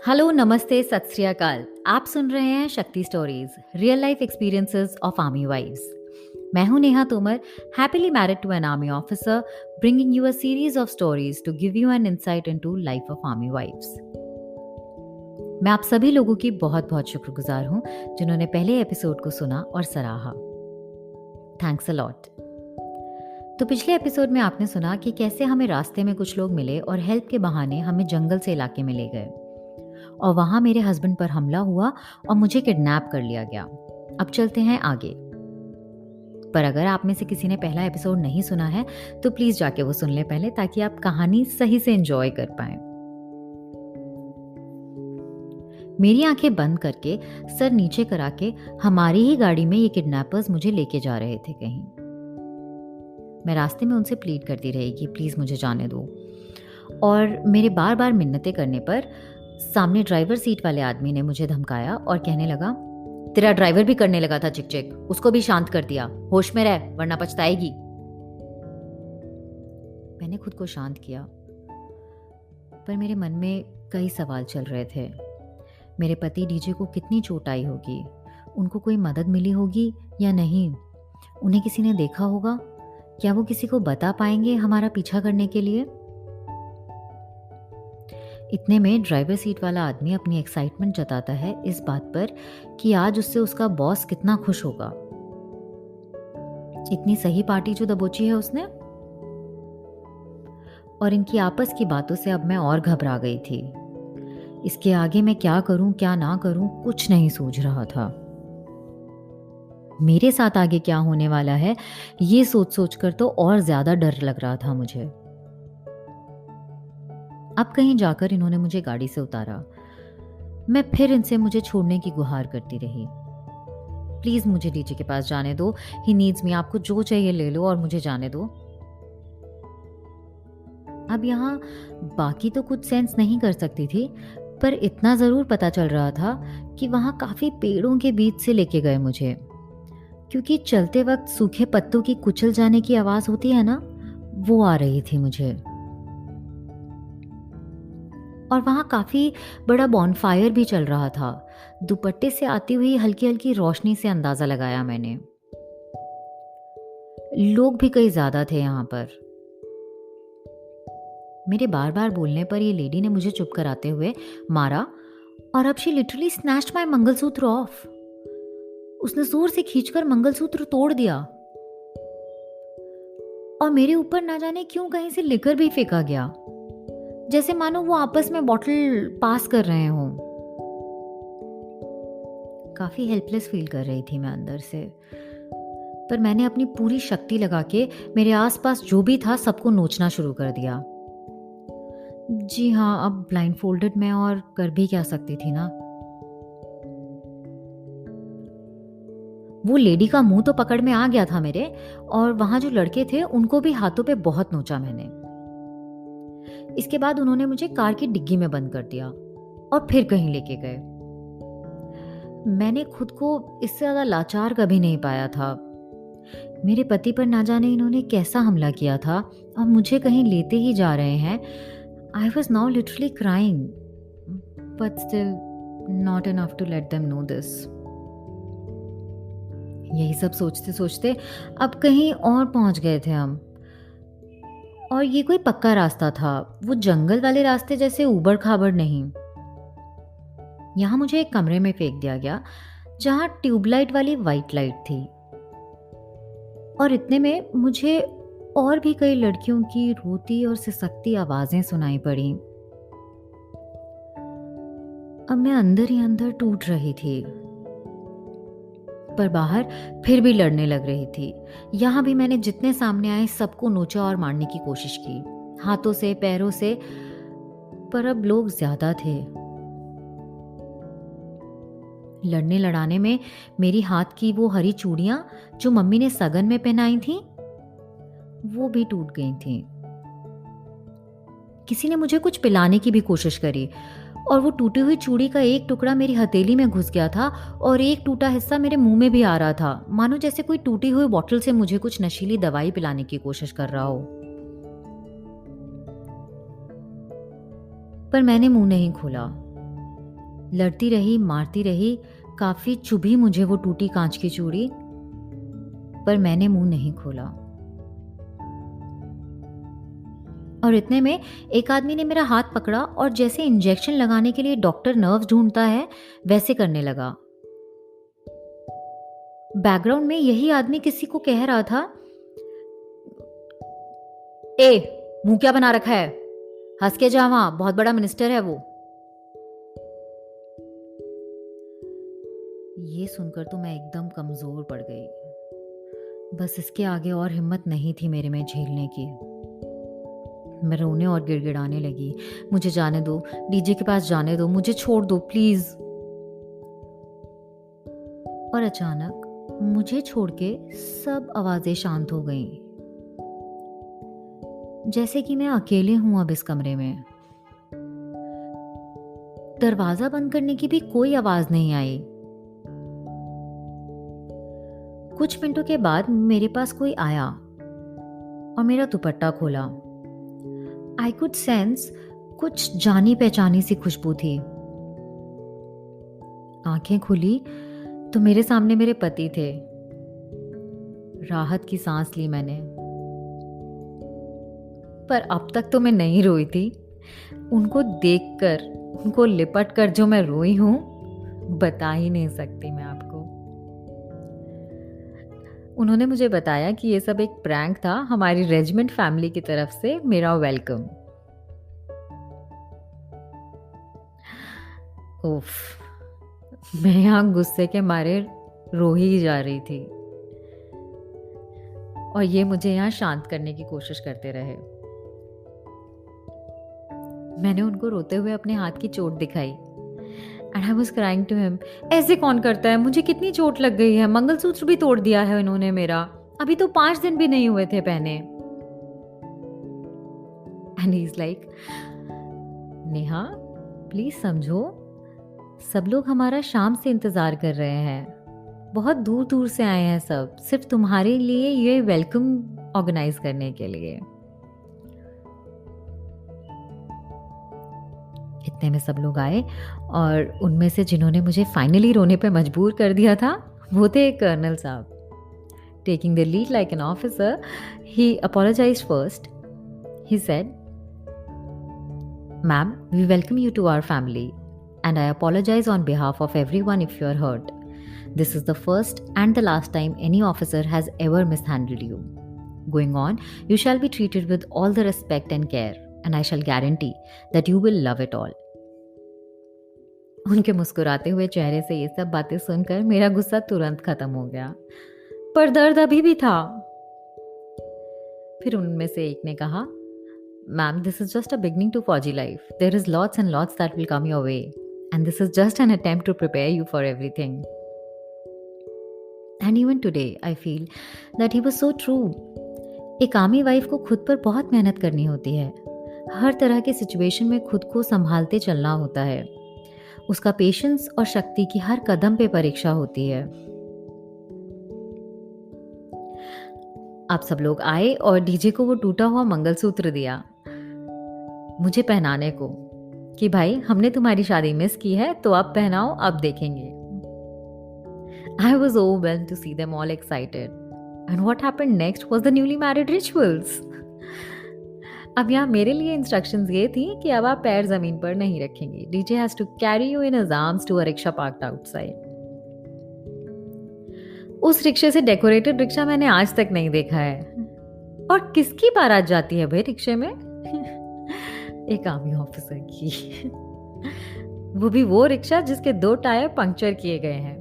Hello, नमस्ते, सत श्री अकाल। आप सुन रहे हैं Shakti stories, real life experiences of army wives. मैं हूं Neha Tomar, happily married to an army officer, bringing you a series of stories to give you an insight into life of army wives. मैं आप सभी लोगों की बहुत बहुत शुक्रगुजार हूं जिन्होंने पहले एपिसोड को सुना और सराहा। Thanks a lot. तो पिछले एपिसोड में आपने सुना कि कैसे हमें रास्ते में कुछ लोग मिले और हेल्प के बहाने हमें जंगल से इलाके में ले गए और वहां मेरे हस्बैंड पर हमला हुआ और मुझे किडनैप कर लिया गया। अब चलते हैं आगे। पर अगर आप में से किसी ने पहला एपिसोड नहीं सुना है तो प्लीज जाके वो सुन ले पहले, ताकि आप कहानी सही से एंजॉय कर पाए। मेरी आंखें बंद करके, सर नीचे करा के हमारी ही गाड़ी में ये किडनैपर्स मुझे लेके जा रहे थे कहीं। मैं रास्ते में उनसे प्लीड करती रही कि प्लीज मुझे जाने दो, और मेरे बार बार मिन्नतें करने पर सामने ड्राइवर सीट वाले आदमी ने मुझे धमकाया और कहने लगा, तेरा ड्राइवर भी करने लगा था चिक चिक, उसको भी शांत कर दिया, होश में रह वरना पछताएगी। मैंने खुद को शांत किया, पर मेरे मन में कई सवाल चल रहे थे। मेरे पति डीजे को कितनी चोट आई होगी, उनको कोई मदद मिली होगी या नहीं, उन्हें किसी ने देखा होगा, क्या वो किसी को बता पाएंगे हमारा पीछा करने के लिए। इतने में ड्राइवर सीट वाला आदमी अपनी एक्साइटमेंट जताता है इस बात पर कि आज उससे उसका बॉस कितना खुश होगा। इतनी सही पार्टी जो दबोची है उसने। और इनकी आपस की बातों से अब मैं और घबरा गई थी। इसके आगे मैं क्या करूं क्या ना करूं कुछ नहीं सूझ रहा था। मेरे साथ आगे क्या होने वाला है ये सोच सोच कर तो और ज्यादा डर लग रहा था मुझे। अब कहीं जाकर इन्होंने मुझे गाड़ी से उतारा। मैं फिर इनसे मुझे छोड़ने की गुहार करती रही। प्लीज मुझे डीजे के पास जाने दो, ही नीड्स मी, आपको जो चाहिए ले लो और मुझे जाने दो। अब यहाँ बाकी तो कुछ सेंस नहीं कर सकती थी, पर इतना जरूर पता चल रहा था कि वहां काफी पेड़ों के बीच से लेके गए मुझे, क्योंकि चलते वक्त सूखे पत्तों की कुचल जाने की आवाज होती है ना, वो आ रही थी मुझे। और वहां काफी बड़ा बॉनफायर भी चल रहा था। दुपट्टे से आती हुई हल्की हल्की रोशनी से अंदाजा लगाया मैंने। लोग भी कई ज्यादा थे यहाँ पर। मेरे बार बार बोलने पर ये लेडी ने मुझे चुप कराते हुए मारा, और अब she literally snatched my mangalsutra of. उसने जोर से खींचकर मंगलसूत्र तोड़ दिया और मेरे ऊपर ना जाने क्यों कहीं से लिकर भी फेंका गया, जैसे मानो वो आपस में बॉटल पास कर रहे हों। काफी हेल्पलेस फील कर रही थी मैं अंदर से, पर मैंने अपनी पूरी शक्ति लगा के मेरे आसपास जो भी था सबको नोचना शुरू कर दिया। जी हाँ, अब ब्लाइंड फोल्डेड में और कर भी क्या सकती थी ना। वो लेडी का मुंह तो पकड़ में आ गया था मेरे, और वहां जो लड़के थे उनको भी हाथों पे बहुत नोचा मैंने। इसके बाद उन्होंने मुझे कार की डिग्गी में बंद कर दिया और फिर कहीं लेके गए। मैंने खुद को इससे ज्यादा लाचार कभी नहीं पाया था। मेरे पति पर ना जाने इन्होंने कैसा हमला किया था और मुझे कहीं लेते ही जा रहे हैं। I was now literally crying, but still not enough to let them know this. यही सब सोचते सोचते अब कहीं और पहुंच गए थे हम, और ये कोई पक्का रास्ता था, वो जंगल वाले रास्ते जैसे ऊबड़ खाबड़ नहीं। यहाँ मुझे एक कमरे में फेंक दिया गया जहाँ ट्यूबलाइट वाली वाइट लाइट थी, और इतने में मुझे और भी कई लड़कियों की रोती और सिसकती आवाजें सुनाई पड़ी। अब मैं अंदर ही अंदर टूट रही थी, पर बाहर फिर भी लड़ने लग रही थी। यहां भी मैंने जितने सामने आए सबको नोचा और मारने की कोशिश की, हाथों से पैरों से, पर अब लोग ज्यादा थे। लड़ने लड़ाने में मेरी हाथ की वो हरी चूड़ियां जो मम्मी ने सगन में पहनाई थी वो भी टूट गई थी। किसी ने मुझे कुछ पिलाने की भी कोशिश करी, और वो टूटी हुई चूड़ी का एक टुकड़ा मेरी हथेली में घुस गया था और एक टूटा हिस्सा मेरे मुंह में भी आ रहा था, मानो जैसे कोई टूटी हुई बोतल से मुझे कुछ नशीली दवाई पिलाने की कोशिश कर रहा हो। पर मैंने मुंह नहीं खोला। लड़ती रही, मारती रही, काफी चुभी मुझे वो टूटी कांच की चूड़ी, पर मैंने मुंह नहीं खोला। और इतने में एक आदमी ने मेरा हाथ पकड़ा और जैसे इंजेक्शन लगाने के लिए डॉक्टर नर्व्स ढूंढता है वैसे करने लगा। बैकग्राउंड में यही आदमी किसी को कह रहा था, ए मुंह क्या बना रखा है, हंस के जा, वहां बहुत बड़ा मिनिस्टर है वो। ये सुनकर तो मैं एकदम कमजोर पड़ गई। बस इसके आगे और हिम्मत नहीं थी मेरे में झेलने की। मैं रोने और गिड़गिड़ाने लगी, मुझे जाने दो, डीजे के पास जाने दो, मुझे छोड़ दो प्लीज। और अचानक मुझे छोड़ के सब आवाजें शांत हो गईं, जैसे कि मैं अकेले हूं अब इस कमरे में। दरवाजा बंद करने की भी कोई आवाज नहीं आई। कुछ मिनटों के बाद मेरे पास कोई आया और मेरा दुपट्टा खोला। आई कुड सेंस कुछ जानी पहचानी सी खुशबू थी। आंखें खुली तो मेरे सामने मेरे पति थे। राहत की सांस ली मैंने, पर अब तक तो मैं नहीं रोई थी। उनको देखकर, उनको लिपट कर जो मैं रोई हूं, बता ही नहीं सकती मैं आपको। उन्होंने मुझे बताया कि ये सब एक प्रैंक था, हमारी रेजिमेंट फैमिली की तरफ से मेरा वेलकम। उफ, मैं यहाँ गुस्से के मारे रो ही जा रही थी और ये मुझे यहाँ शांत करने की कोशिश करते रहे। मैंने उनको रोते हुए अपने हाथ की चोट दिखाई and I was crying to him, ऐसे कौन करता है, मुझे कितनी चोट लग गई है, मंगलसूत्र भी तोड़ दिया है इन्होंने मेरा, अभी तो 5 दिन भी नहीं हुए थे पहने। And he is like, Neha please समझो, सब लोग हमारा शाम से इंतजार कर रहे हैं, बहुत दूर दूर से आए हैं सब, सिर्फ तुम्हारे लिए ये वेलकम ऑर्गेनाइज करने के लिए। इतने में सब लोग आए और उनमें से जिन्होंने मुझे फाइनली रोने पे मजबूर कर दिया था वो थे कर्नल साहब। Taking the lead like an officer, he apologized first. He said, ma'am we welcome you to our family and I apologize on behalf of everyone if you are hurt. This is the first and the last time any officer has ever mishandled you. Going on, you shall be treated with all the respect and care, and I shall guarantee that you will love it all. उनके मुस्कुराते हुए चेहरे से ये सब बातें सुनकर मेरा गुस्सा तुरंत खत्म हो गया, पर दर्द अभी भी था। फिर उनमें से एक ने कहा, ma'am this is just a beginning to fauji life, there is lots and lots that will come your way and this is just an attempt to prepare you for everything. And even today I feel that he was so true. एक army wife को खुद पर बहुत मेहनत करनी होती है, हर तरह के सिचुएशन में खुद को संभालते चलना होता है, उसका पेशेंस और शक्ति की हर कदम पे परीक्षा होती है। आप सब लोग आए और डीजे को वो टूटा हुआ मंगलसूत्र दिया मुझे पहनाने को, कि भाई हमने तुम्हारी शादी मिस की है तो अब पहनाओ, अब देखेंगे। I was overwhelmed to see them all excited. And what happened next was the newly married rituals. अब यहाँ मेरे लिए इंस्ट्रक्शंस ये थी कि अब आप पैर जमीन पर नहीं रखेंगे। DJ has to carry you in his arms to a rickshaw parked outside. उस रिक्शे से डेकोरेटेड रिक्शा मैंने आज तक नहीं देखा है। और किसकी बारात जाती है भाई रिक्शे में? एक आर्मी ऑफिसर की। वो भी वो रिक्शा जिसके 2 टायर पंक्चर किए गए हैं।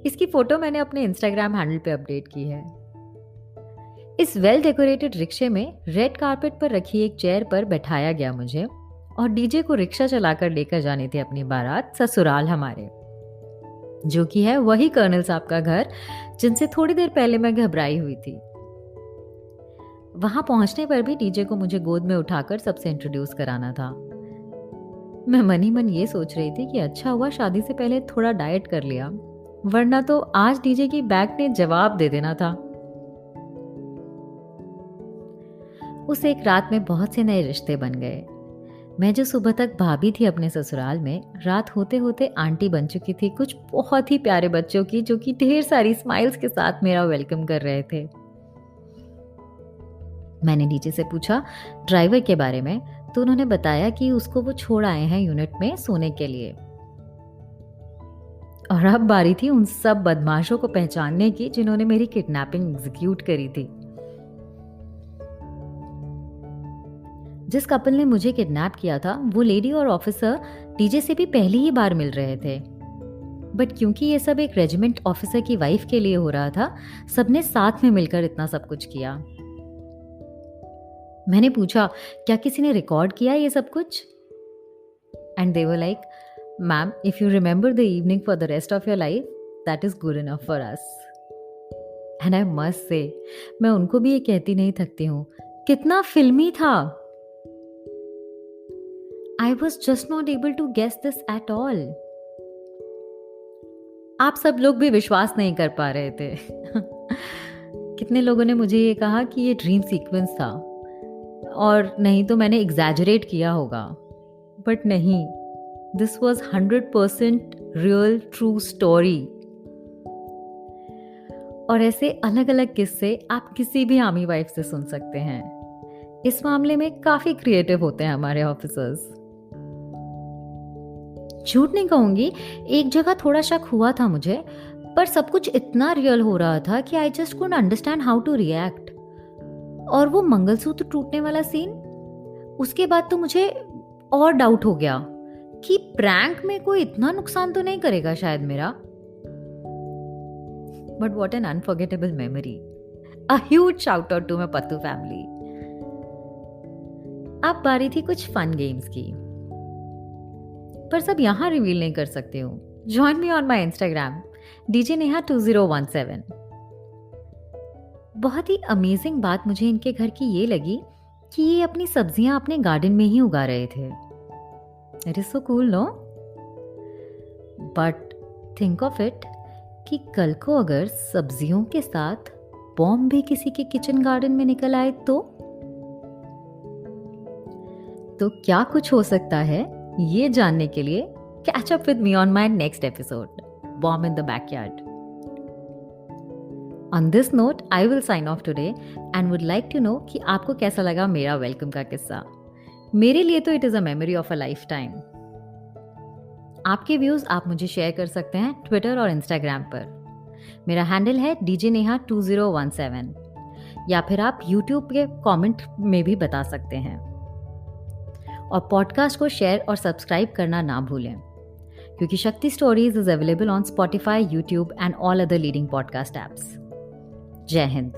इसकी फोटो मैंने अपने इंस्टाग्राम हैंडल पे अपडेट की है। इस वेल डेकोरेटेड रिक्शे में रेड कारपेट पर रखी एक चेयर पर बैठाया गया मुझे और डीजे को रिक्शा चलाकर लेकर जानी थी अपनी बारात ससुराल हमारे, जो कि है वही कर्नल साहब का घर जिनसे थोड़ी देर पहले मैं घबराई हुई थी। वहां पहुंचने पर भी डीजे को मुझे गोद में उठाकर सबसे इंट्रोड्यूस कराना था। मैं मन ही मन ये सोच रही थी कि अच्छा हुआ शादी से पहले थोड़ा डाइट कर लिया, वरना तो आज डीजे की बैक ने जवाब दे देना था। उस एक रात में बहुत से नए रिश्ते बन गए। मैं जो सुबह तक भाभी थी अपने ससुराल में, रात होते होते आंटी बन चुकी थी कुछ बहुत ही प्यारे बच्चों की, जो कि ढेर सारी स्माइल्स के साथ मेरा वेलकम कर रहे थे। मैंने नीचे से पूछा ड्राइवर के बारे में, तो उन्होंने बताया कि उसको वो छोड़ आए हैं यूनिट में सोने के लिए। और अब बारी थी उन सब बदमाशों को पहचानने की जिन्होंने मेरी किडनैपिंग एग्जीक्यूट करी थी। जिस कपल ने मुझे किडनैप किया था, वो लेडी और ऑफिसर डीजे से भी पहली ही बार मिल रहे थे। बट क्योंकि ये सब एक रेजिमेंट ऑफिसर की वाइफ के लिए हो रहा था, सबने साथ में मिलकर इतना सब कुछ किया। मैंने पूछा क्या किसी ने रिकॉर्ड किया ये सब कुछ? And they were like, ma'am, if you remember the evening for the rest of your life, that is good enough for us. And I must say, मैं उनको भी ये कहती नहीं थकती हूँ, कितना फिल्मी था। I was just not able to guess this at all. आप सब लोग भी विश्वास नहीं कर पा रहे थे। कितने लोगों ने मुझे ये कहा कि ये ड्रीम सीक्वेंस था, और नहीं तो मैंने एग्जैजरेट किया होगा। बट नहीं, this was 100% real true story. और ऐसे अलग अलग किस्से आप किसी भी आर्मी वाइफ से सुन सकते हैं। इस मामले में काफी क्रिएटिव होते हैं हमारे ऑफिसर्स। झूठ नहीं कहूंगी, एक जगह थोड़ा शक हुआ था मुझे, पर सब कुछ इतना रियल हो रहा था कि I just couldn't understand how to react. और वो मंगलसूत्र टूटने वाला सीन, उसके बाद तो मुझे और डाउट हो गया कि प्रैंक में कोई इतना नुकसान तो नहीं करेगा शायद मेरा। But what an unforgettable memory. A huge shout out to my Pattu family. अब बारी थी कुछ फन गेम्स की, पर सब यहाँ रिवील नहीं कर सकती हूँ। Join me on my Instagram DJ Neha 2017। बहुत ही अमेजिंग बात मुझे इनके घर की ये लगी कि ये अपनी सब्जियां अपने गार्डन में ही उगा रहे थे। It is so cool, no? But think of it कि कल को अगर सब्जियों के साथ बॉम्ब भी किसी के किचन गार्डन में निकल आए तो क्या कुछ हो सकता है, ये जानने के लिए catch up with me on my next episode, bomb in the backyard. On this note I will sign off today and would like to know कि आपको कैसा लगा मेरा वेलकम का किस्सा। मेरे लिए तो it is a memory of a life time. आपके व्यूज आप मुझे शेयर कर सकते हैं ट्विटर और इंस्टाग्राम पर। मेरा हैंडल है DJ Neha 2017, या फिर आप यूट्यूब के कमेंट में भी बता सकते हैं। और पॉडकास्ट को शेयर और सब्सक्राइब करना ना भूलें, क्योंकि शक्ति stories is available on Spotify, YouTube and all other leading podcast apps. जय हिंद।